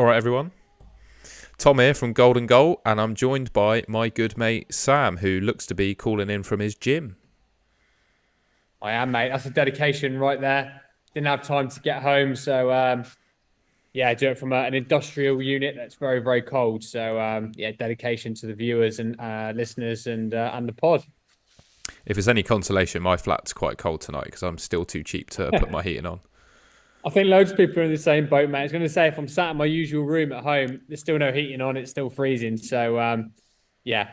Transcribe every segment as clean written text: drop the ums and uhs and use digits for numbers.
All right, everyone. Tom here from Golden Goal, and I'm joined by my good mate Sam, who looks to be calling in from his gym. I am, mate. That's a dedication right there. Didn't have time to get home, so yeah, do it from an industrial unit that's very, very cold. So yeah, dedication to the viewers and listeners and the pod. If it's any consolation, my flat's quite cold tonight because I'm still too cheap to put my heating on. I think loads of people are in the same boat, mate. I was going to say if I'm sat in my usual room at home, there's still no heating on. It's still freezing. So yeah,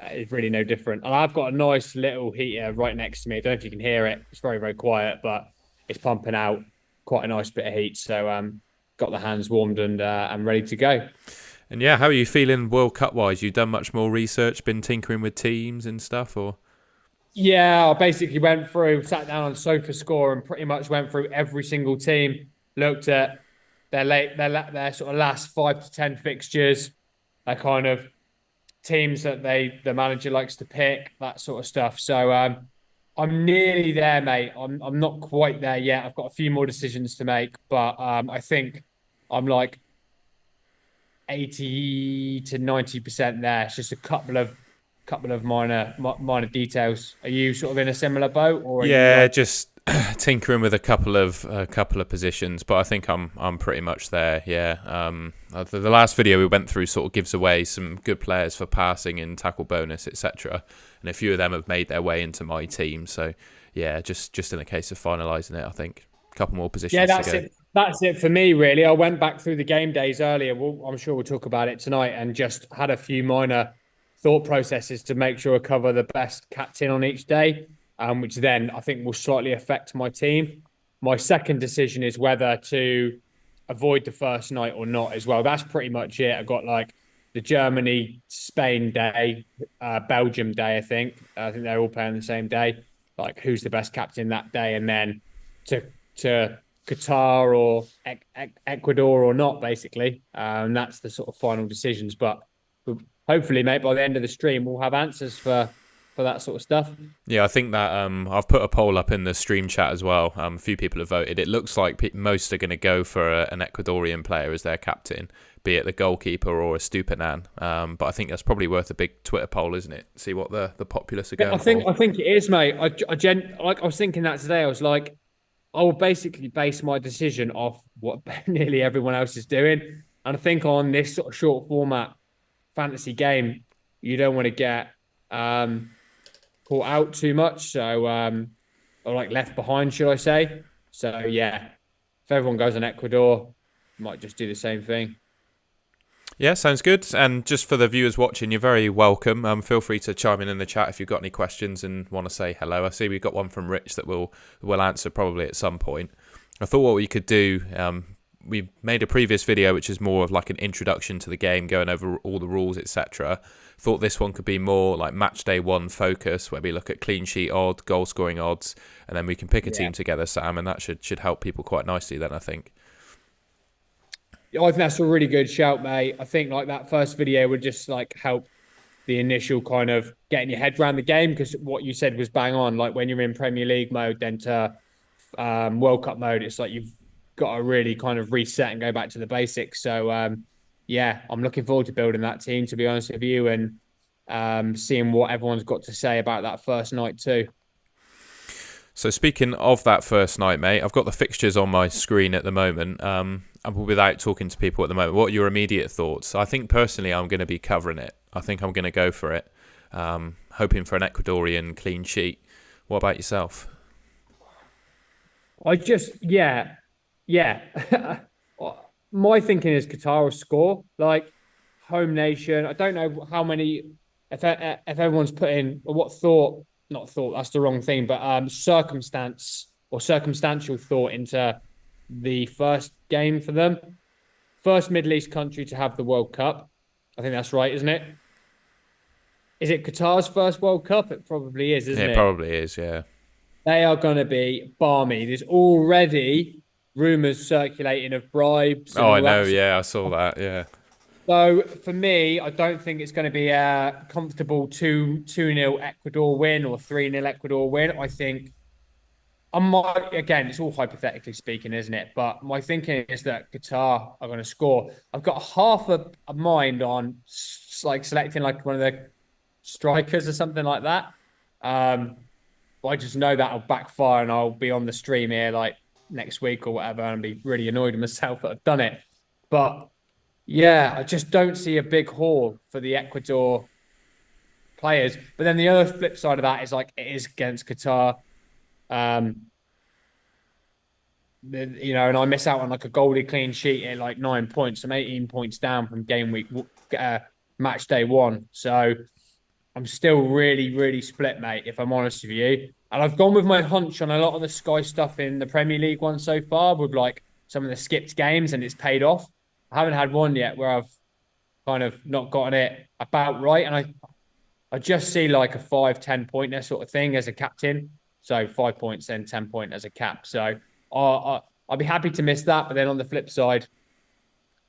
it's really no different. And I've got a nice little heater right next to me. I don't know if you can hear it. It's very, very quiet, but it's pumping out quite a nice bit of heat. So got the hands warmed and I'm ready to go. And yeah, how are you feeling World Cup wise? You done much more research, been tinkering with teams and stuff, or? Yeah, I basically went through, sat down on SofaScore and pretty much went through every single team, looked at their sort of last 5 to 10 fixtures, their kind of teams that the manager likes to pick, that sort of stuff. So I'm nearly there, mate. I'm not quite there yet. I've got a few more decisions to make, but I think I'm like 80 to 90% there. It's just a couple of minor details. Are you sort of in a similar boat, or are you Yeah, like? just tinkering with a couple of positions, but I think I'm pretty much there. Yeah. The last video we went through sort of gives away some good players for passing and tackle bonus, etc. And a few of them have made their way into my team. So yeah, just in a case of finalising it, I think a couple more Yeah, positions to that's go. it. That's it for me, really. I went back through the game days earlier. I'm sure we'll talk about it tonight, and just had a few minor thought processes to make sure I cover the best captain on each day, which then I think will slightly affect my team. My second decision is whether to avoid the first night or not as well. That's pretty much it. I got like the Germany Spain day, Belgium day. I think they're all playing the same day. Like who's the best captain that day, and then to to Qatar or Ecuador or not, basically. That's the sort of final decisions. But hopefully, mate, by the end of the stream, we'll have answers for that sort of stuff. Yeah, I think that I've put a poll up in the stream chat as well. A few people have voted. It looks like most are going to go for an Ecuadorian player as their captain, be it the goalkeeper or a Stupinan. But I think that's probably worth a big Twitter poll, isn't it? See what the populace are I going think for. I think it is, mate. I was thinking that today. I was like, I will basically base my decision off what nearly everyone else is doing. And I think on this sort of short format fantasy game, you don't want to get caught out too much. So, or like left behind, should I say? So, yeah, if everyone goes on Ecuador, might just do the same thing. Yeah, sounds good. And just for the viewers watching, you're very welcome. Feel free to chime in the chat if you've got any questions and want to say hello. I see we've got one from Rich that we'll answer probably at some point. I thought what we could do, we made a previous video which is more of like an introduction to the game, going over all the rules, etc. Thought this one could be more like Matchday 1 focus, where we look at clean sheet odds, goal scoring odds, and then we can pick a Yeah. team together, Sam, and that should help people quite nicely then, I think. I think that's a really good shout, mate. I think like that first video would just like help the initial kind of getting your head around the game, because what you said was bang on. Like when you're in Premier League mode, then to World Cup mode, it's like you've got to really kind of reset and go back to the basics. So yeah, I'm looking forward to building that team, to be honest with you, and seeing what everyone's got to say about that first night too. So speaking of that first night, mate, I've got the fixtures on my screen at the moment. Without talking to people at the moment, what are your immediate thoughts? I think personally, I'm going to be covering it. I think I'm going to go for it, hoping for an Ecuadorian clean sheet. What about yourself? Yeah, yeah. My thinking is Qatar will score, like home nation. I don't know how many, if everyone's put in or what thought, not thought, that's the wrong thing, but circumstance or circumstantial thought into the first game for them. First Middle East country to have the World Cup. I think that's right, isn't it? Is it Qatar's first World Cup? It probably is, Yeah, isn't it it? probably is, yeah. They are going to be balmy. There's already rumours circulating of bribes and Oh, I all know, that. yeah, I saw that, yeah. So for me, I don't think it's going to be a comfortable 2-0 Ecuador win or 3-0 Ecuador win. I might, again, it's all hypothetically speaking, isn't it? But my thinking is that Qatar are going to score. I've got half a mind on like selecting like one of the strikers or something like that. Um, but I just know that'll backfire and I'll be on the stream here like next week or whatever and be really annoyed with myself that I've done it. But yeah, I just don't see a big haul for the Ecuador players. But then the other flip side of that is like it is against Qatar. Um, and I miss out on like a goalie clean sheet at like 9 points. I'm 18 points down from game week match day one. So I'm still really, really split, mate, if I'm honest with you. And I've gone with my hunch on a lot of the Sky stuff in the Premier League one so far with like some of the skipped games, and it's paid off. I haven't had one yet where I've kind of not gotten it about right. And I just see like a 5-10 pointer sort of thing as a captain. So 5 points and 10 point as a cap. So I'll be happy to miss that. But then on the flip side,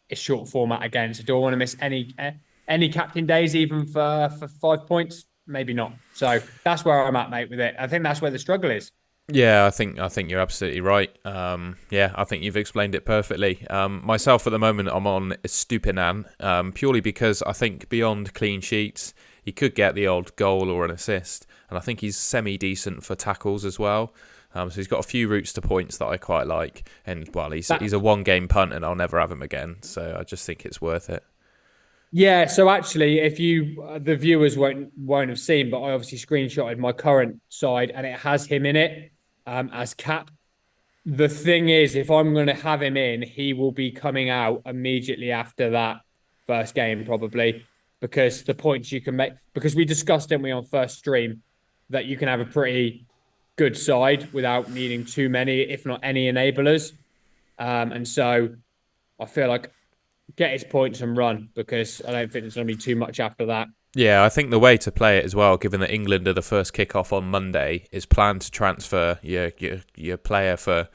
it's short format again. So do I want to miss any captain days even for 5 points? Maybe not. So that's where I'm at, mate, with it. I think that's where the struggle is. Yeah, I think you're absolutely right. Yeah, I think you've explained it perfectly. Myself at the moment, I'm on Stupinan, purely because I think beyond clean sheets, he could get the odd goal or an assist, and I think he's semi-decent for tackles as well. So he's got a few routes to points that I quite like, and well, he's a one-game punt, and I'll never have him again. So I just think it's worth it. Yeah, so actually, if you the viewers won't have seen, but I obviously screenshotted my current side, and it has him in it as cap. The thing is, if I'm going to have him in, he will be coming out immediately after that first game, probably, because the points you can make, because we discussed, didn't we, on first stream, that you can have a pretty good side without needing too many, if not any enablers. And so I feel like get his points and run because I don't think there's going to be too much after that. Yeah, I think the way to play it as well, given that England are the first kick-off on Monday, is plan to transfer your player for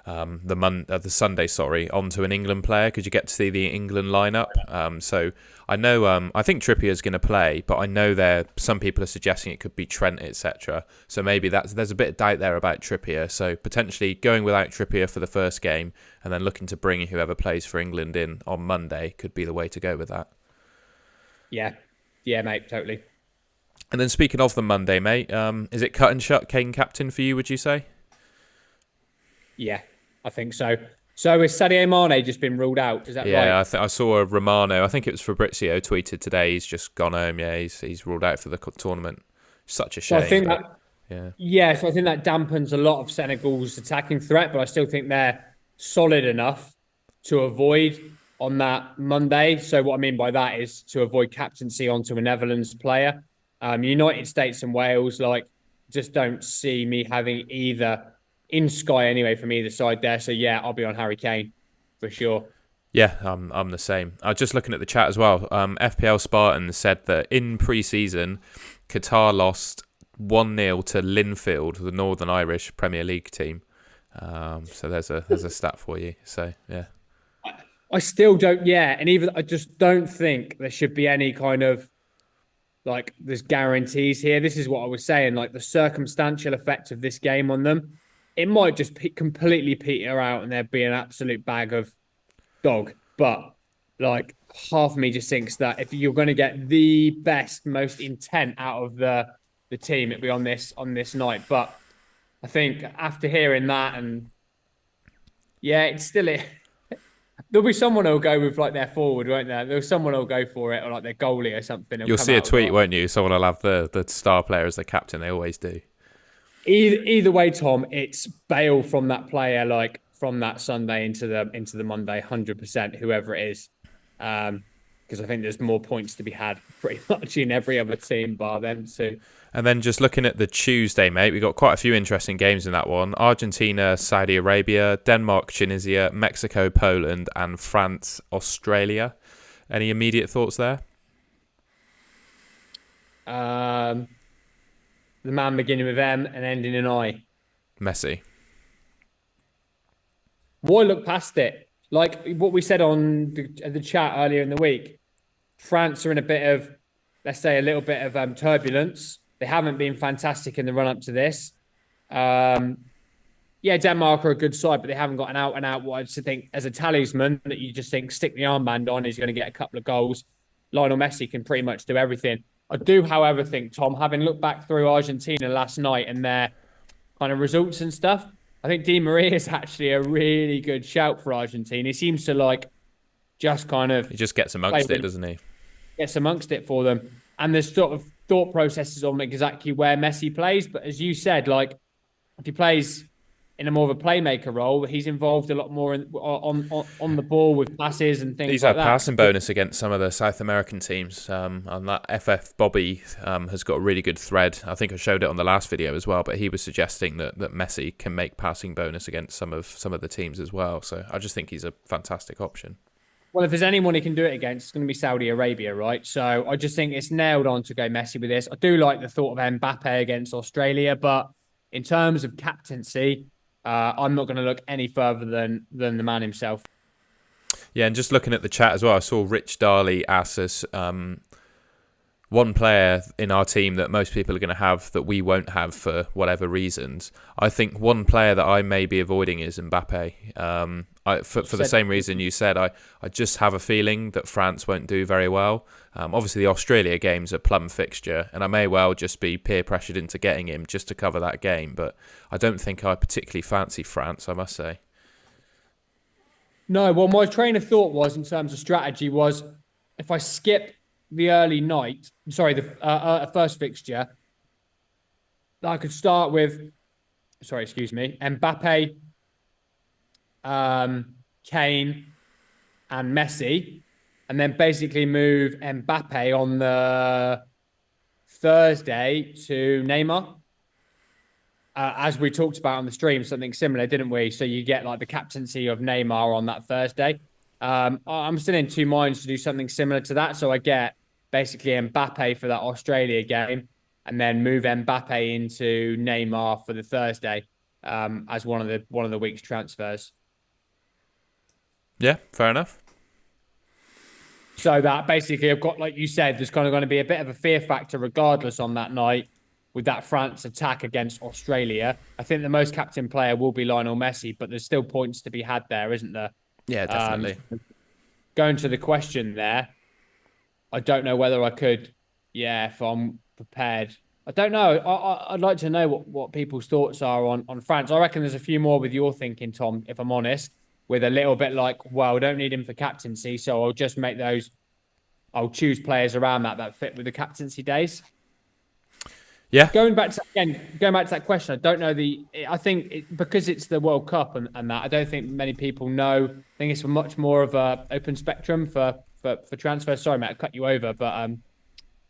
the Sunday, onto an England player because you get to see the England lineup. So I know I think Trippier's going to play, but I know some people are suggesting it could be Trent, etc. So maybe there's a bit of doubt there about Trippier. So potentially going without Trippier for the first game and then looking to bring whoever plays for England in on Monday could be the way to go with that. Yeah. Yeah, mate, totally. And then speaking of the Monday, mate, is it cut and shut Kane captain for you, would you say? Yeah, I think so. So has Sadio Mane just been ruled out? Is that right? Yeah, I saw a Romano. I think it was Fabrizio tweeted today. He's just gone home. Yeah, he's ruled out for the tournament. Such a shame. So I think so I think that dampens a lot of Senegal's attacking threat, but I still think they're solid enough to avoid on that Monday. So what I mean by that is to avoid captaincy onto a Netherlands player. United States and Wales, like, just don't see me having either in Sky anyway from either side there. So yeah, I'll be on Harry Kane for sure. Yeah, I'm the same. I was just looking at the chat as well. FPL Spartan said that in pre-season, Qatar lost 1-0 to Linfield, the Northern Irish Premier League team. So there's a stat for you. So yeah. I still don't, yeah. And even I just don't think there should be any kind of like there's guarantees here. This is what I was saying, like the circumstantial effect of this game on them. It might just completely peter out and there'd be an absolute bag of dog. But like half of me just thinks that if you're going to get the best, most intent out of the team, it'd be on this night. But I think after hearing that, and yeah, it's still it. There'll be someone who'll go with like their forward, won't there? There's someone who'll go for it, or like their goalie or something. You'll see a tweet, won't you? Someone will have the star player as the captain. They always do. Either way, Tom, it's bail from that player, like from that Sunday into the Monday, 100%, whoever it is. Because I think there's more points to be had pretty much in every other team bar them too. And then just looking at the Tuesday, mate, we got quite a few interesting games in that one. Argentina, Saudi Arabia, Denmark, Tunisia, Mexico, Poland, and France, Australia. Any immediate thoughts there? The man beginning with M and ending in I. Messi. Why look past it? Like what we said on the chat earlier in the week, France are in a bit of, let's say, a little bit of turbulence. They haven't been fantastic in the run-up to this. yeah, Denmark are a good side, but they haven't got an out and out what I just think as a talisman that you just think stick the armband on, he's going to get a couple of goals. Lionel Messi can pretty much do everything. I do, however, think, Tom, having looked back through Argentina last night and their kind of results and stuff, I think Di Maria is actually a really good shout for Argentina. He seems to like just kind of He just gets play amongst it, doesn't he? gets amongst it for them. And there's sort of thought processes on exactly where Messi plays. But as you said, like if he plays in a more of a playmaker role, he's involved a lot more on the ball with passes and things He's like had that. passing bonus against some of the South American teams. And that FF Bobby has got a really good thread. I think I showed it on the last video as well. But he was suggesting that Messi can make passing bonus against some of the teams as well. So I just think he's a fantastic option. Well, if there's anyone he can do it against, it's going to be Saudi Arabia, right? So I just think it's nailed on to go Messi with this. I do like the thought of Mbappe against Australia, but in terms of captaincy, I'm not going to look any further than the man himself. Yeah, and just looking at the chat as well, I saw Rich Darley ask us one player in our team that most people are going to have that we won't have for whatever reasons. I think one player that I may be avoiding is Mbappe. For the same reason you said, I just have a feeling that France won't do very well. Obviously, the Australia game's a plum fixture, and I may well just be peer pressured into getting him just to cover that game. But I don't think I particularly fancy France, I must say. No, well, my train of thought was in terms of strategy was if I skip the early night, sorry, the first fixture, I could start with, sorry, excuse me, Mbappe, Kane, and Messi, and then basically move Mbappe on the Thursday to Neymar. As we talked about on the stream, something similar, didn't we? So you get like the captaincy of Neymar on that Thursday. I'm still in two minds to do something similar to that. So I get basically Mbappe for that Australia game, and then move Mbappe into Neymar for the Thursday as one of the week's transfers. Yeah, fair enough. So that basically I've got, like you said, there's kind of going to be a bit of a fear factor regardless on that night with that France attack against Australia. I think the most captain player will be Lionel Messi, but there's still points to be had there, isn't there? Yeah, definitely. Going to the question there, I don't know whether I could, if I'm prepared. I don't know. I'd like to know what people's thoughts are on France. I reckon there's a few more with your thinking, Tom, if I'm honest, with a little bit like, well, I don't need him for captaincy, so I'll just make those, I'll choose players around that fit with the captaincy days. Yeah. Going back to that question, I don't know I think because it's the World Cup and that, I don't think many people know. I think it's much more of a open spectrum for transfer. Sorry, Matt, I cut you over, but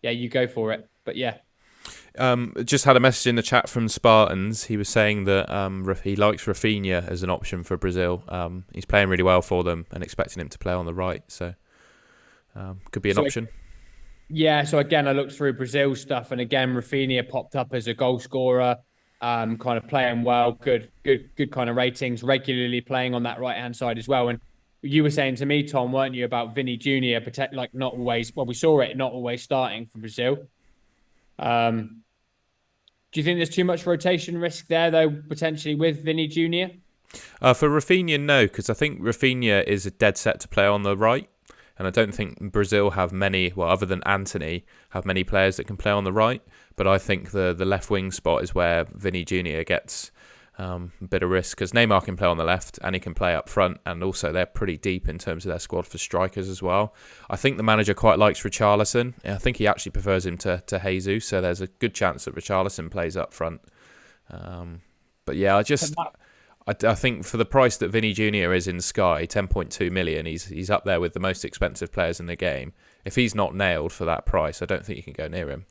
you go for it. But yeah. Just had a message in the chat from Spartans. He was saying that he likes Rafinha as an option for Brazil. He's playing really well for them and expecting him to play on the right. So could be an option. Yeah, so again, I looked through Brazil stuff, and again, Rafinha popped up as a goal scorer, kind of playing well, good kind of ratings, regularly playing on that right-hand side as well. And you were saying to me, Tom, weren't you, about Vinny Jr., like not always, well, we saw it, not always starting for Brazil. Do you think there's too much rotation risk there, though, potentially with Vinny Jr.? For Rafinha, no, because I think Rafinha is a dead set to play on the right. And I don't think Brazil have many, well, other than Anthony, have many players that can play on the right. But I think the left wing spot is where Vinny Jr. gets a bit of risk, because Neymar can play on the left and he can play up front. And also they're pretty deep in terms of their squad for strikers as well. I think the manager quite likes Richarlison. I think he actually prefers him to Jesus. So there's a good chance that Richarlison plays up front. But yeah, I think for the price that Vinny Jr. is in Sky, 10.2 million, he's up there with the most expensive players in the game. If he's not nailed for that price, I don't think you can go near him.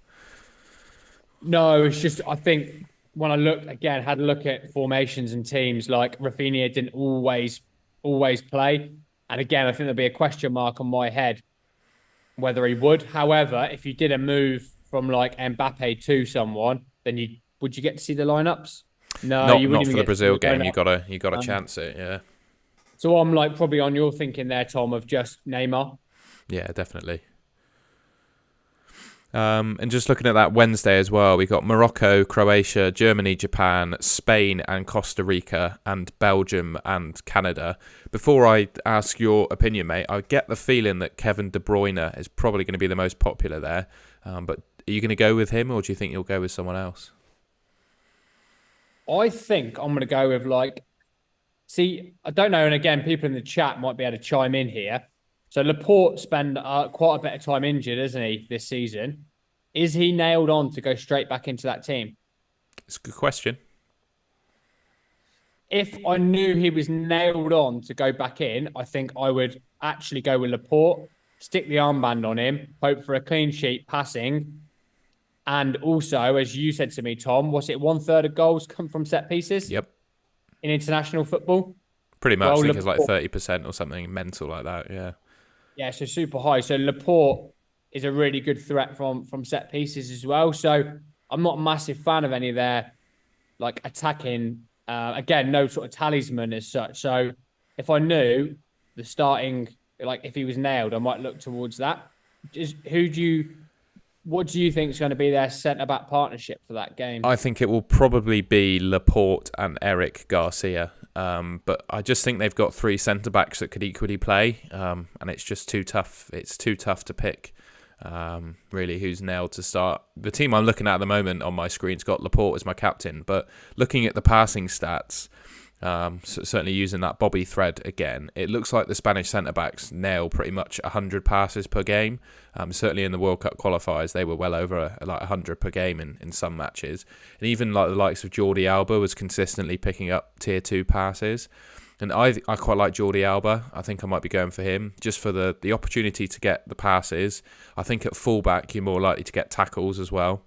No, it's just, I think when I had a look at formations and teams, like Rafinha didn't always play. And again, I think there'll be a question mark on my head whether he would. However, if you did a move from like Mbappe to someone, then would you get to see the lineups? No, you wouldn't not for the Brazil game. You gotta chance it, yeah. So I'm like probably on your thinking there, Tom, of just Neymar. Yeah, definitely. And just looking at that Wednesday as well, we got Morocco, Croatia, Germany, Japan, Spain, and Costa Rica, and Belgium and Canada. Before I ask your opinion, mate, I get the feeling that Kevin De Bruyne is probably going to be the most popular there. But are you going to go with him, or do you think you'll go with someone else? I think I'm going to go with see, I don't know. And again, people in the chat might be able to chime in here. So Laporte spent quite a bit of time injured, isn't he, this season? Is he nailed on to go straight back into that team? It's a good question. If I knew he was nailed on to go back in, I think I would actually go with Laporte, stick the armband on him, hope for a clean sheet passing. And also, as you said to me, Tom, was it 1/3 of goals come from set pieces Yep. in international football? Pretty much. I Well, think it's like Laporte, 30% or something mental like that. Yeah. yeah, so super high. So Laporte is a really good threat from set pieces as well. So I'm not a massive fan of any of their attacking. Again, no sort of talisman as such. So if I knew the starting, if he was nailed, I might look towards that. Just what do you think is going to be their centre back partnership for that game? I think it will probably be Laporte and Eric Garcia. But I just think they've got three centre backs that could equally play, and it's just too tough. It's too tough to pick. Really, who's nailed to start? The team I'm looking at the moment on my screen's got Laporte as my captain, but looking at the passing stats, certainly using that Bobby thread again, it looks like the Spanish centre backs nail pretty much 100 passes per game. Certainly in the World Cup qualifiers, they were well over 100 per game in some matches, and even like the likes of Jordi Alba was consistently picking up tier 2 passes. And I quite like Jordi Alba. I think I might be going for him just for the opportunity to get the passes. I think at fullback you're more likely to get tackles as well.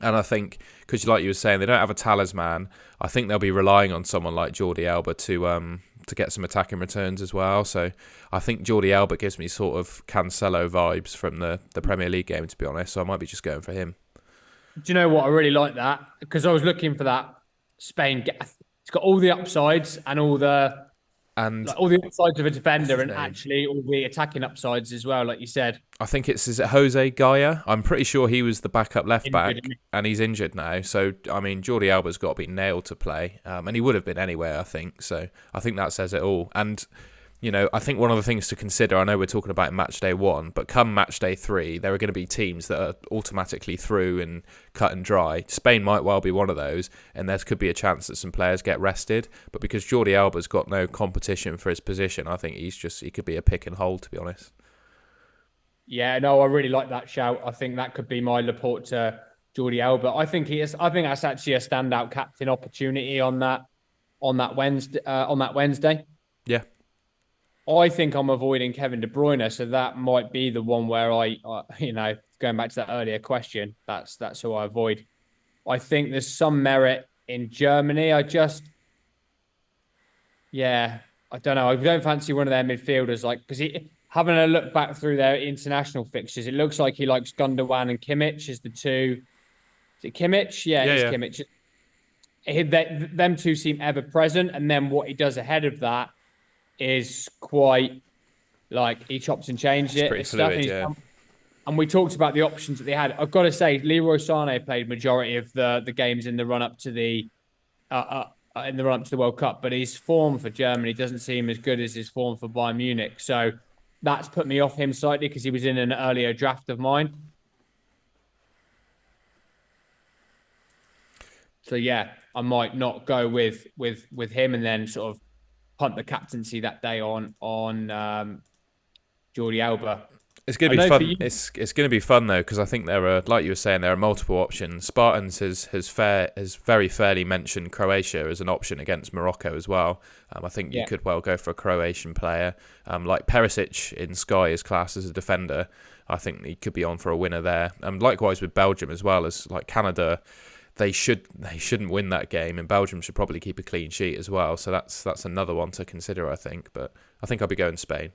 And I think, because like you were saying, they don't have a talisman, I think they'll be relying on someone like Jordi Alba to get some attacking returns as well. So I think Jordi Alba gives me sort of Cancelo vibes from the Premier League game, to be honest. So I might be just going for him. Do you know what? I really like that because I was looking for that Spain. It's got all the upsides and And all the upsides of a what's defender, his and name? actually all the attacking upsides as well, like you said. I think is it Jose Gaia? I'm pretty sure he was the backup left Injured, back, and he's injured now. So I mean, Jordi Alba's got to be nailed to play, and he would have been anyway, I think. So I think that says it all. And I think one of the things to consider, I know we're talking about Matchday 1, but come Matchday 3, there are going to be teams that are automatically through and cut and dry. Spain might well be one of those, and there could be a chance that some players get rested. But because Jordi Alba's got no competition for his position, I think he could be a pick and hold, to be honest. Yeah, no, I really like that shout. I think that could be my Laporte to Jordi Alba. I think he is. I think that's actually a standout captain opportunity on that Wednesday. Yeah. I think I'm avoiding Kevin De Bruyne, so that might be the one where going back to that earlier question, that's who I avoid. I think there's some merit in Germany. Yeah, I don't know. I don't fancy one of their midfielders, because having a look back through their international fixtures, it looks like he likes Gundogan and Kimmich as the two. Is it Kimmich? Yeah, Yeah, it is yeah. Kimmich. Them two seem ever present, and then what he does ahead of that is quite he chops and changes It's it pretty and stuff. fluid, yeah. And we talked about the options that they had. I've got to say, Leroy Sané played majority of the games in the run up to the World Cup, but his form for Germany doesn't seem as good as his form for Bayern Munich. So that's put me off him slightly because he was in an earlier draft of mine. So yeah, I might not go with him and then sort of punt the captaincy that day on Jordi Alba. It's going to be fun. It's going to be fun though, because I think there are, like you were saying, there are multiple options. Spartans has very fairly mentioned Croatia as an option against Morocco as well. I think you could well go for a Croatian player, like Perisic in Sky is classed as a defender. I think he could be on for a winner there. Likewise with Belgium as well, as like Canada. They shouldn't win that game, and Belgium should probably keep a clean sheet as well. So that's another one to consider, I think. But I think I'll be going Spain.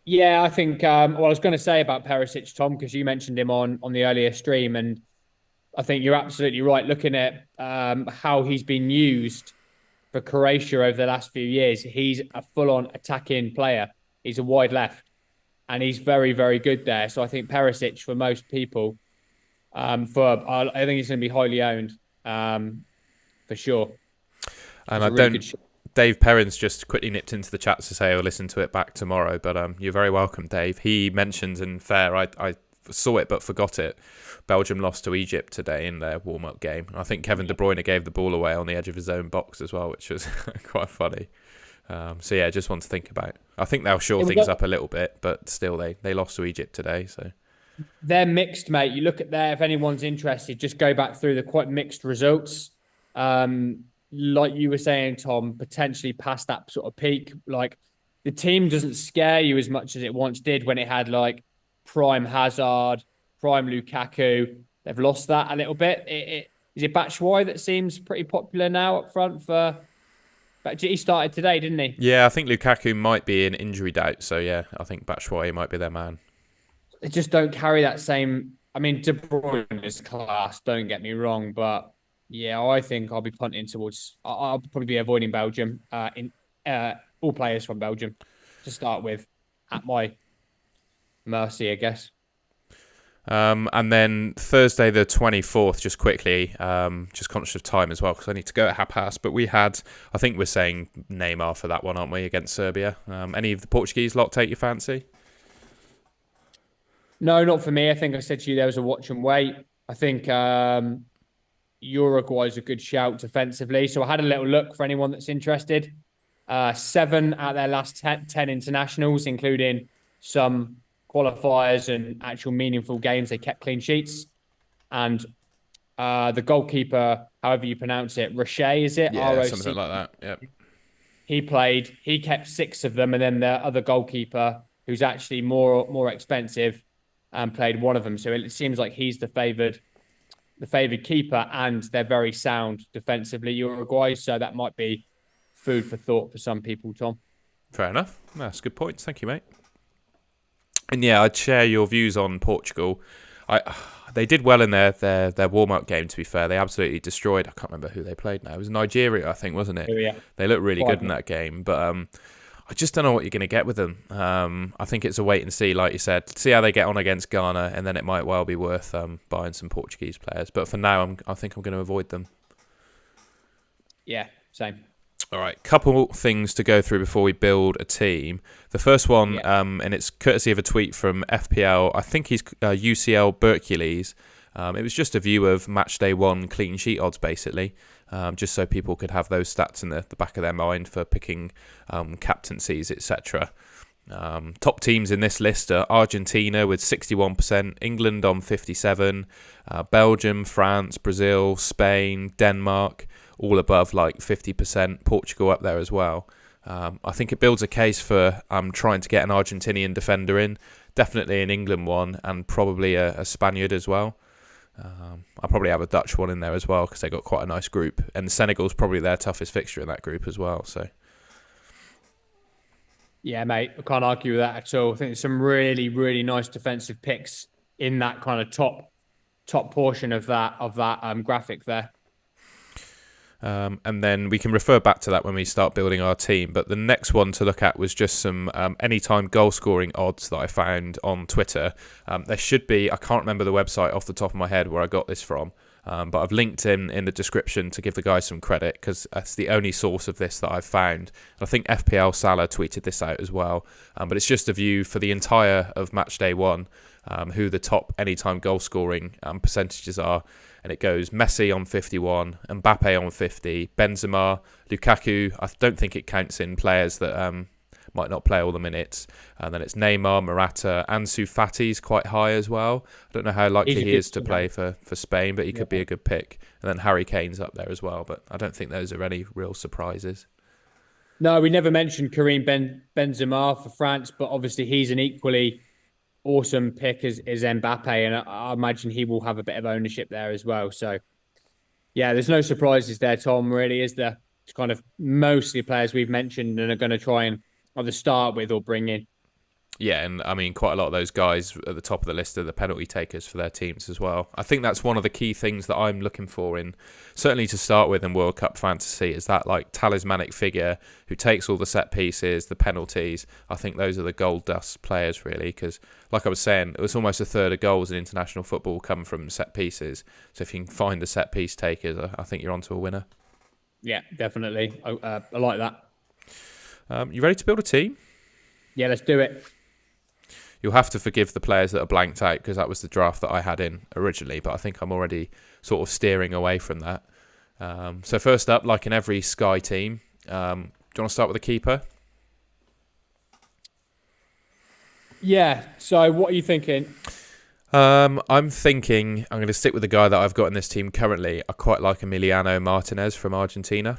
Yeah, I think. I was going to say about Perisic, Tom, because you mentioned him on the earlier stream, and I think you're absolutely right. Looking at how he's been used for Croatia over the last few years, he's a full-on attacking player. He's a wide left. and he's very, very good there. So I think Perisic for most people, I think he's going to be highly owned, for sure. And It's I a really don't. good show. Dave Perrins just quickly nipped into the chat to say I'll listen to it back tomorrow. But you're very welcome, Dave. He mentions in fair, I saw it but forgot it. Belgium lost to Egypt today in their warm-up game. I think Kevin De Bruyne gave the ball away on the edge of his own box as well, which was quite funny. So yeah, just want to think about. I think they'll shore It was things up a little bit, but still they lost to Egypt today. So They're mixed, mate. You look at there, if anyone's interested, just go back through the quite mixed results. Like you were saying, Tom, potentially past that sort of peak. Like the team doesn't scare you as much as it once did when it had like prime Hazard, prime Lukaku. They've lost that a little bit. Is it Batshuayi that seems pretty popular now up front for? But he started today, didn't he? yeah, I think Lukaku might be in injury doubt. So yeah, I think Batshuayi might be their man. They just don't carry that same. I mean, De Bruyne is class. Don't get me wrong, but yeah, I think I'll be punting towards. I'll probably be avoiding Belgium. In all players from Belgium to start with, at my mercy, I guess. And then Thursday the 24th, just quickly, just conscious of time as well because I need to go at 12:30. But we had, I think we're saying Neymar for that one, aren't we, against Serbia? Any of the Portuguese lot take your fancy? No, not for me. I think I said to you there was a watch and wait. I think Uruguay's a good shout defensively. So I had a little look for anyone that's interested. 7 out of their last 10 internationals, including some qualifiers and actual meaningful games. They kept clean sheets. And the goalkeeper, however you pronounce it, Rocher, is it? Yeah, something ROC. like that. Yep. He kept 6 of them. And then the other goalkeeper, who's actually more expensive, played one of them. So it seems like he's the favoured keeper, and they're very sound defensively, Uruguay. So that might be food for thought for some people, Tom. Fair enough. That's good points. Thank you, mate. And yeah, I'd share your views on Portugal. They did well in their warm-up game, to be fair. They absolutely destroyed, I can't remember who they played now. It was Nigeria, I think, wasn't it? Yeah. They looked really good in that game. But I just don't know what you're going to get with them. I think it's a wait and see, like you said. See how they get on against Ghana, and then it might well be worth buying some Portuguese players. But for now, I think I'm going to avoid them. Yeah, same. All right, couple things to go through before we build a team. The first one, and it's courtesy of a tweet from FPL. I think he's UCL Bercules. It was just a view of Matchday 1 clean sheet odds, basically, just so people could have those stats in the back of their mind for picking captaincies, etc. Top teams in this list are Argentina with 61%, England on 57%, Belgium, France, Brazil, Spain, Denmark, all above like 50%, Portugal up there as well. I think it builds a case for trying to get an Argentinian defender in, definitely an England one, and probably a Spaniard as well. I'll probably have a Dutch one in there as well because they got quite a nice group, and Senegal's probably their toughest fixture in that group as well. So yeah, mate, I can't argue with that at all. I think there's some really, really nice defensive picks in that kind of top portion of that graphic there. And then we can refer back to that when we start building our team. But the next one to look at was just some anytime goal scoring odds that I found on Twitter. There should be, I can't remember the website off the top of my head where I got this from, but I've linked in the description to give the guys some credit because that's the only source of this that I've found. I think FPL Salah tweeted this out as well. But it's just a view for the entire of Matchday 1, who the top anytime goal scoring percentages are. And it goes Messi on 51, Mbappe on 50, Benzema, Lukaku. I don't think it counts in players that might not play all the minutes. And then it's Neymar, Morata, Ansu Fati's quite high as well. I don't know how likely he is to play for Spain, but he could be a good pick. And then Harry Kane's up there as well, but I don't think those are any real surprises. No, we never mentioned Karim Benzema for France, but obviously he's an equally awesome pick as Mbappe, and I imagine he will have a bit of ownership there as well. So, yeah, there's no surprises there, Tom, really, is there? It's kind of mostly players we've mentioned and are going to try and either start with or bring in. Yeah, and I mean, quite a lot of those guys at the top of the list are the penalty takers for their teams as well. I think that's one of the key things that I'm looking for in, certainly to start with in World Cup fantasy, is that like talismanic figure who takes all the set pieces, the penalties. I think those are the gold dust players really, because like I was saying, it was almost a third of goals in international football come from set pieces. So if you can find the set piece takers, I think you're onto a winner. Yeah, definitely. I like that. You ready to build a team? Yeah, let's do it. You'll have to forgive the players that are blanked out because that was the draft that I had in originally, but I think I'm already sort of steering away from that. So first up, like in every Sky team, do you want to start with the keeper? Yeah. So what are you thinking? I'm thinking I'm going to stick with the guy that I've got in this team currently. I quite like Emiliano Martinez from Argentina.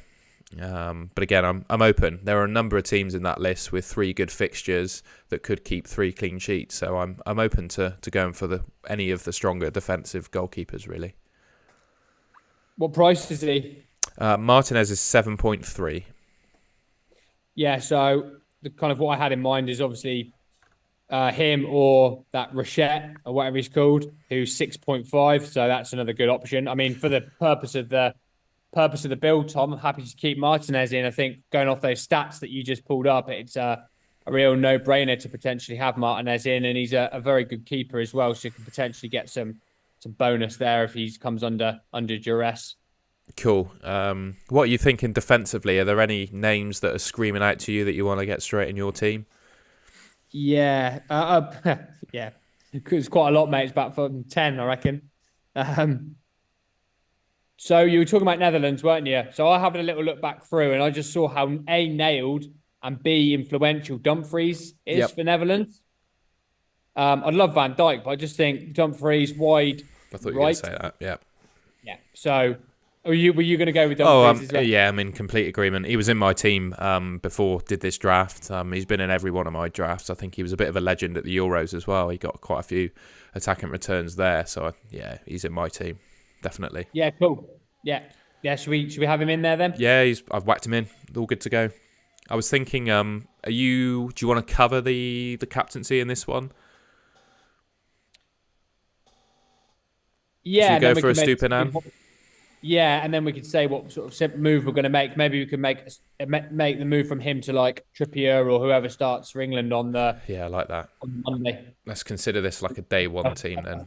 But again, I'm open. There are a number of teams in that list with 3 good fixtures that could keep 3 clean sheets. So I'm open to going for any of the stronger defensive goalkeepers, really. What price is he? Martinez is 7.3. Yeah. So the kind of what I had in mind is obviously him or that Rochette or whatever he's called, who's 6.5. So that's another good option. I mean, for the purpose of the build, Tom, I'm happy to keep Martinez in. I think going off those stats that you just pulled up, it's a real no-brainer to potentially have Martinez in, and he's a very good keeper as well, so you can potentially get some bonus there if he comes under duress. Cool. What are you thinking defensively? Are there any names that are screaming out to you that you want to get straight in your team? Yeah, yeah, it's quite a lot, mate. It's about 10, I reckon. So you were talking about Netherlands, weren't you? So I having a little look back through, and I just saw how A, nailed and B, influential Dumfries is Yep. for Netherlands. I love Van Dijk, but I just think Dumfries wide I thought you were going to right. say that. Yeah. Yeah. So were you going to go with Oh, Dumfries as well? yeah, I'm in complete agreement. He was in my team before did this draft. He's been in every one of my drafts. I think he was a bit of a legend at the Euros as well. He got quite a few attacking returns there. So yeah, he's in my team, definitely. Yeah. Cool. Yeah. Yeah. Should we have him in there then? Yeah, I've whacked him in. All good to go. I was thinking, do you want to cover the captaincy in this one? Yeah. Should we And go then we for a could make Stupinan? Yeah, and then we could say what sort of move we're going to make. Maybe we could make the move from him to like Trippier or whoever starts for England Yeah, I like that. on Monday. Let's consider this like a day one team then.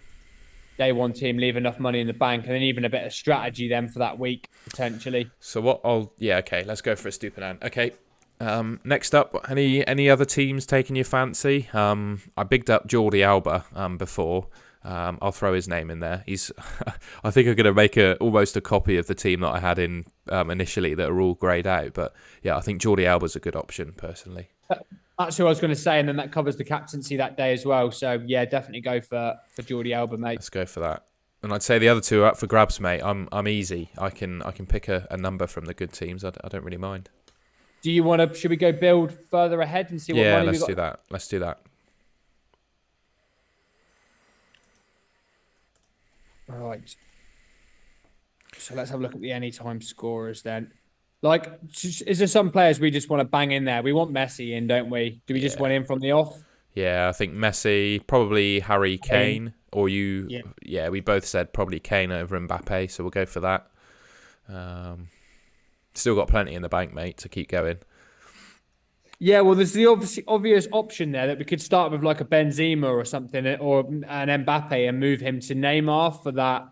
Day one team, leave enough money in the bank, and then even a bit of strategy then for that week potentially. So okay, let's go for a Stupinan. Okay. Next up, any other teams taking your fancy? I bigged up Jordi Alba before. I'll throw his name in there. I think I'm going to make almost a copy of the team that I had in initially that are all greyed out. But yeah, I think Jordi Alba's a good option personally. That's who I was going to say, and then that covers the captaincy that day as well. So yeah, definitely go for Jordi Alba, mate. Let's go for that. And I'd say the other two are up for grabs, mate. I'm easy. I can pick a number from the good teams. I don't really mind. Do you want to? Should we go build further ahead and see what money we let's got? do that. Let's do that. All right. So let's have a look at the anytime scorers then. Like, is there some players we just want to bang in there? We want Messi in, don't we? Do we just want him from the off? Yeah, I think Messi, probably Harry Kane, or you. Yeah, we both said probably Kane over Mbappe, so we'll go for that. Still got plenty in the bank, mate, to keep going. Yeah, well, there's the obvious option there that we could start with like a Benzema or something, or an Mbappe, and move him to Neymar for that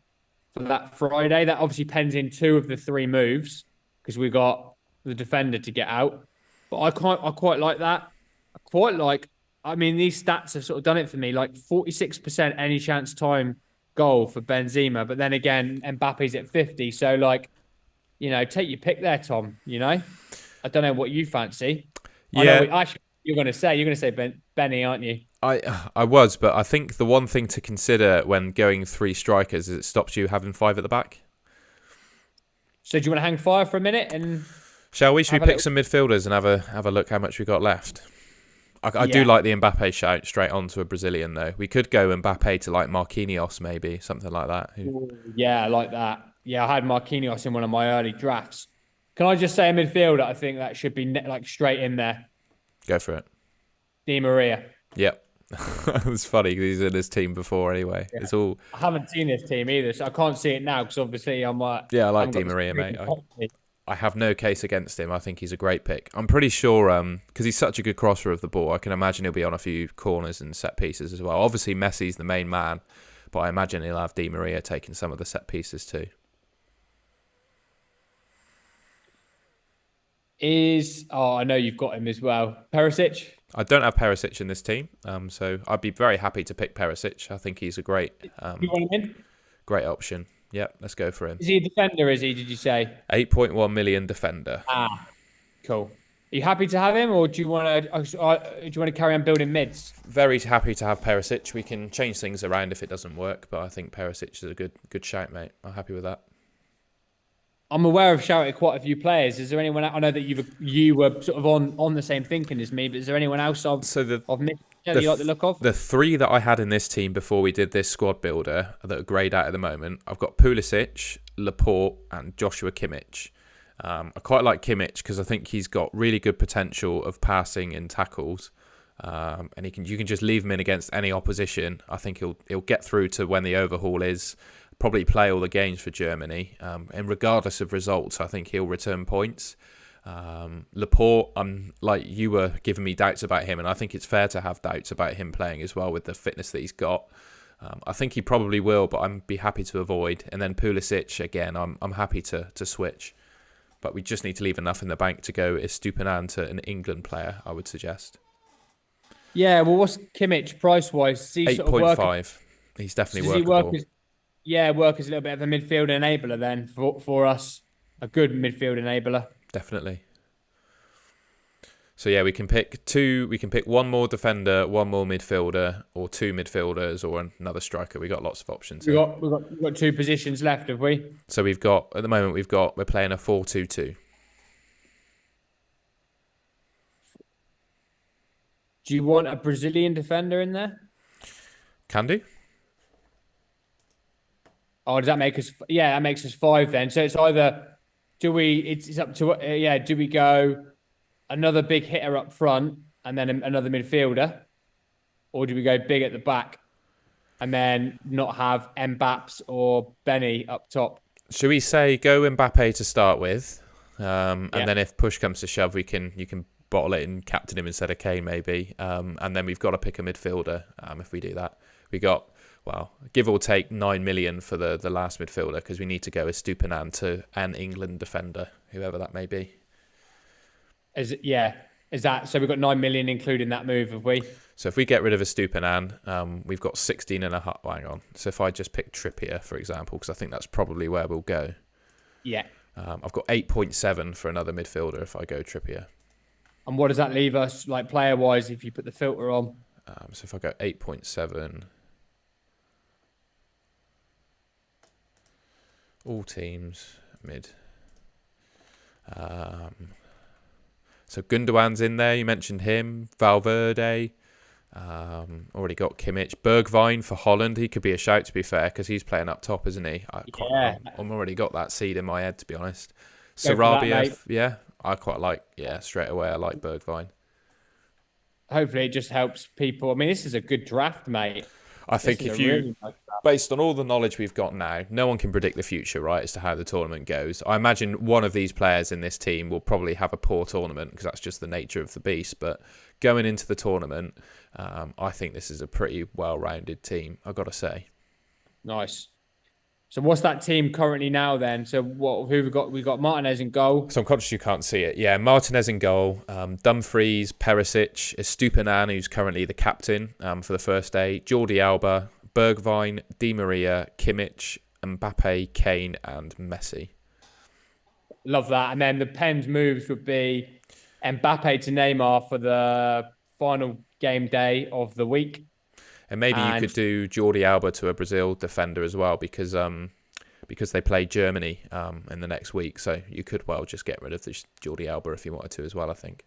Friday. That obviously pens in 2 of the 3 moves because we got the defender to get out. But I quite like that. I mean, these stats have sort of done it for me. Like 46% any chance time goal for Benzema, but then again, Mbappe's at 50. So like, take your pick there, Tom. I don't know what you fancy. Yeah, Actually, you're going to say Benny, aren't you? I was, but I think the one thing to consider when going 3 strikers is it stops you having 5 at the back. So do you want to hang fire for a minute and shall we? Should we pick some midfielders and have a look how much we got left? I do like the Mbappe shout straight onto a Brazilian though. We could go Mbappe to like Marquinhos maybe, something like that. Yeah, I like that. Yeah, I had Marquinhos in one of my early drafts. Can I just say a midfielder? I think that should be like straight in there. Go for it. Di Maria. Yep. It's funny because he's in his team before anyway. Yeah. It's all I haven't seen this team either, so I can't see it now because obviously yeah. I I like haven't Di got the Maria, screen mate. in front of me. I have no case against him. I think he's a great pick. I'm pretty sure because he's such a good crosser of the ball. I can imagine he'll be on a few corners and set pieces as well. Obviously, Messi's the main man, but I imagine he'll have Di Maria taking some of the set pieces too. I know you've got him as well. Perisic. I don't have Perisic in this team, so I'd be very happy to pick Perisic. I think he's a great, You want him in? great option. Yep, let's go for him. Is he a defender? Is he? Did you say? 8.1 million defender. Ah, cool. Are you happy to have him, or do you want to carry on building mids? Very happy to have Perisic. We can change things around if it doesn't work, but I think Perisic is a good shout, mate. I'm happy with that. I'm aware of shouting quite a few players. Is there anyone? I know that you were sort of on the same thinking as me, but is there anyone else of missed that you like the look of? The three that I had in this team before we did this squad builder that are greyed out at the moment, I've got Pulisic, Laporte, and Joshua Kimmich. I quite like Kimmich because I think he's got really good potential of passing and tackles, and you can just leave him in against any opposition. I think he'll get through to when the overhaul is. Probably play all the games for Germany, and regardless of results, I think he'll return points. Laporte, like you were giving me doubts about him, and I think it's fair to have doubts about him playing as well with the fitness that he's got. I think he probably will, but I'd be happy to avoid. And then Pulisic again, I'm happy to switch, but we just need to leave enough in the bank to go Estupiñán to an England player. I would suggest. Yeah, well, what's Kimmich price wise? 8.5. He's definitely workable. Work as a little bit of a midfield enabler then for us. A good midfield enabler. Definitely. So yeah, we can pick two. We can pick one more defender, one more midfielder, or two midfielders, or another striker. We got lots of options. We've got two positions left, have we? So we've got at the moment we're playing a 4-2-2. Do you want a Brazilian defender in there? Can do. Oh, does that make us? Yeah, that makes us 5 then. So it's either it's up to do we go another big hitter up front and then another midfielder, or do we go big at the back and then not have Mbappé or Benny up top? Should we say go Mbappe to start with, and then if push comes to shove, you can bottle it and captain him instead of Kane maybe, and then we've got to pick a midfielder. If we do that, we got. Well, give or take 9 million for the last midfielder because we need to go Estupiñán to an England defender, whoever that may be. Is that so? We've got 9 million including that move, have we? So if we get rid of Estupiñán, we've got 16 and a half. Hang on. So if I just pick Trippier, for example, because I think that's probably where we'll go. Yeah. I've got 8.7 for another midfielder if I go Trippier. And what does that leave us like player wise if you put the filter on? So if I go 8.7. All teams, mid. So Gundogan's in there. You mentioned him. Valverde. Already got Kimmich. Bergwijn for Holland. He could be a shout, to be fair, because he's playing up top, isn't he? I've already got that seed in my head, to be honest. Sarabia, yeah. I quite like, straight away I like Bergwijn. Hopefully it just helps people. I mean, this is a good draft, mate. I think if you, based on all the knowledge we've got now, no one can predict the future, right, as to how the tournament goes. I imagine one of these players in this team will probably have a poor tournament because that's just the nature of the beast. But going into the tournament, I think this is a pretty well-rounded team, I've got to say. Nice. So what's that team currently now then? So who we got? We got Martinez in goal. So I'm conscious you can't see it. Yeah, Martinez in goal. Dumfries, Perisic, Estupiñán, who's currently the captain for the first day. Jordi Alba, Bergwijn, Di Maria, Kimmich, Mbappe, Kane, and Messi. Love that. And then the penned moves would be Mbappe to Neymar for the final game day of the week. And maybe you could do Jordi Alba to a Brazil defender as well because they play Germany in the next week. So you could just get rid of this Jordi Alba if you wanted to as well, I think.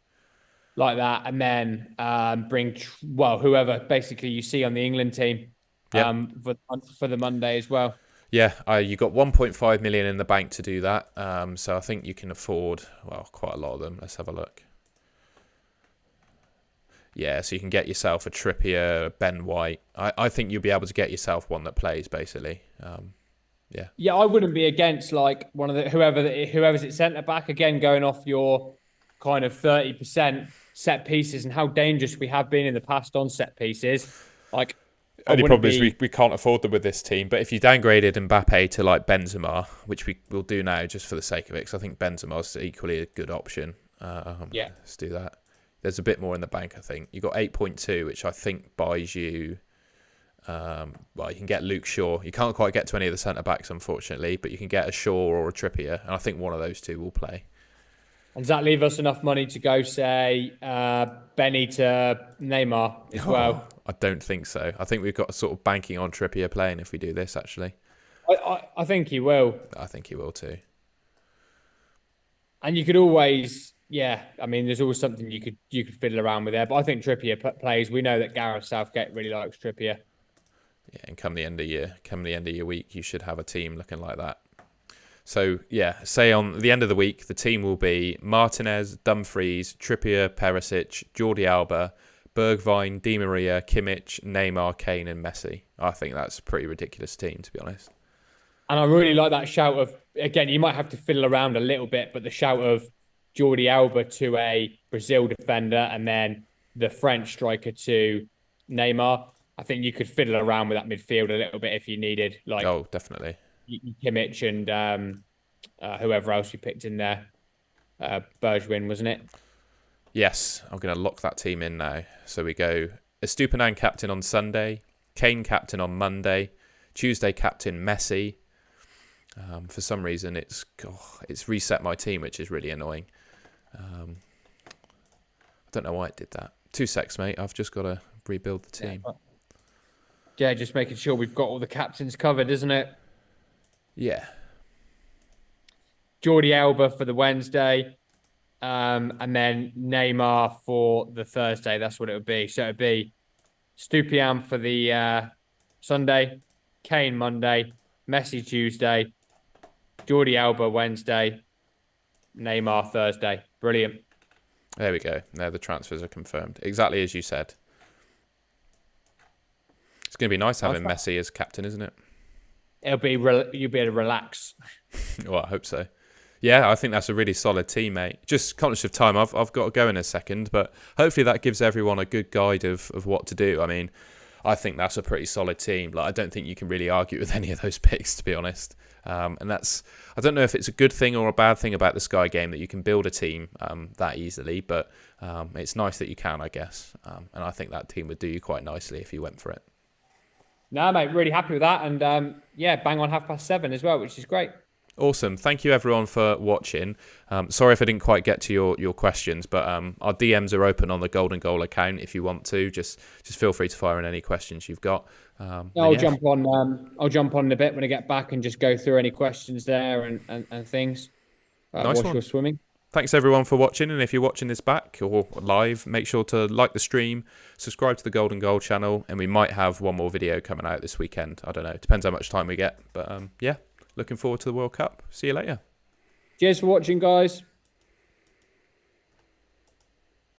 Like that. And then bring, whoever basically you see on the England team for the Monday as well. Yeah, you got 1.5 million in the bank to do that. So I think you can afford, quite a lot of them. Let's have a look. Yeah, so you can get yourself a Trippier, Ben White. I think you'll be able to get yourself one that plays, basically. Yeah. Yeah, I wouldn't be against like one of the whoever's at centre back again, going off your kind of 30% set pieces and how dangerous we have been in the past on set pieces. Like, I Only wouldn't problem is be. we can't afford them with this team. But if you downgraded Mbappe to like Benzema, which we will do now just for the sake of it, because I think Benzema's equally a good option. Yeah, Let's do that. There's a bit more in the bank, I think. You got 8.2, which I think buys you. Well, you can get Luke Shaw. You can't quite get to any of the centre backs, unfortunately, but you can get a Shaw or a Trippier, and I think one of those two will play. and does that leave us enough money to go say Benny to Neymar as well? I don't think so. I think we've got sort of banking on Trippier playing if we do this. Actually, I think he will. I think he will too. And you could always, yeah. I mean, there's always something you could fiddle around with there. But I think Trippier plays. We know that Gareth Southgate really likes Trippier. Yeah, and come the end of your week, you should have a team looking like that. So yeah, say on the end of the week, the team will be Martinez, Dumfries, Trippier, Perisic, Jordi Alba, Bergwijn, Di Maria, Kimmich, Neymar, Kane, and Messi. I think that's a pretty ridiculous team, to be honest. And I really like that shout of, again, you might have to fiddle around a little bit, but the shout of Jordi Alba to a Brazil defender and then the French striker to Neymar. I think you could fiddle around with that midfield a little bit if you needed, like Oh, definitely. Kimmich and whoever else you picked in there. Bergwijn, wasn't it? Yes, I'm going to lock that team in now. So we go Estupiñán captain on Sunday, Kane captain on Monday, Tuesday captain Messi. For some reason, it's reset my team, which is really annoying. I don't know why it did that. 2 secs, mate. I've just got to rebuild the team. Yeah, just making sure we've got all the captains covered, isn't it? Yeah. Jordi Alba for the Wednesday, and then Neymar for the Thursday. That's what it would be. So it would be Stupian for the Sunday, Kane Monday, Messi Tuesday, Jordi Alba Wednesday, Neymar Thursday. Brilliant. There we go. Now the transfers are confirmed. Exactly as you said. It's going to be nice having Messi as captain, isn't it? You'll be able to relax. Well, I hope so. Yeah, I think that's a really solid team, mate. Just conscious of time, I've got to go in a second, but hopefully that gives everyone a good guide of what to do. I mean, I think that's a pretty solid team. Like, I don't think you can really argue with any of those picks, to be honest. And that's, I don't know if it's a good thing or a bad thing about the Sky game that you can build a team that easily, but it's nice that you can, I guess. And I think that team would do you quite nicely if you went for it. No, mate, really happy with that. And yeah, bang on 7:30 as well, which is great. Awesome. Thank you, everyone, for watching. Sorry if I didn't quite get to your questions, but our DMs are open on the Golden Goal account if you want to. Just feel free to fire in any questions you've got. I'll jump on. I'll jump on in a bit when I get back and just go through any questions there and things. Nice whilst one. you're swimming. Thanks, everyone, for watching. And if you're watching this back or live, make sure to like the stream, subscribe to the Golden Goal channel, and we might have one more video coming out this weekend. I don't know. It depends how much time we get. But yeah, looking forward to the World Cup. See you later. Cheers for watching, guys.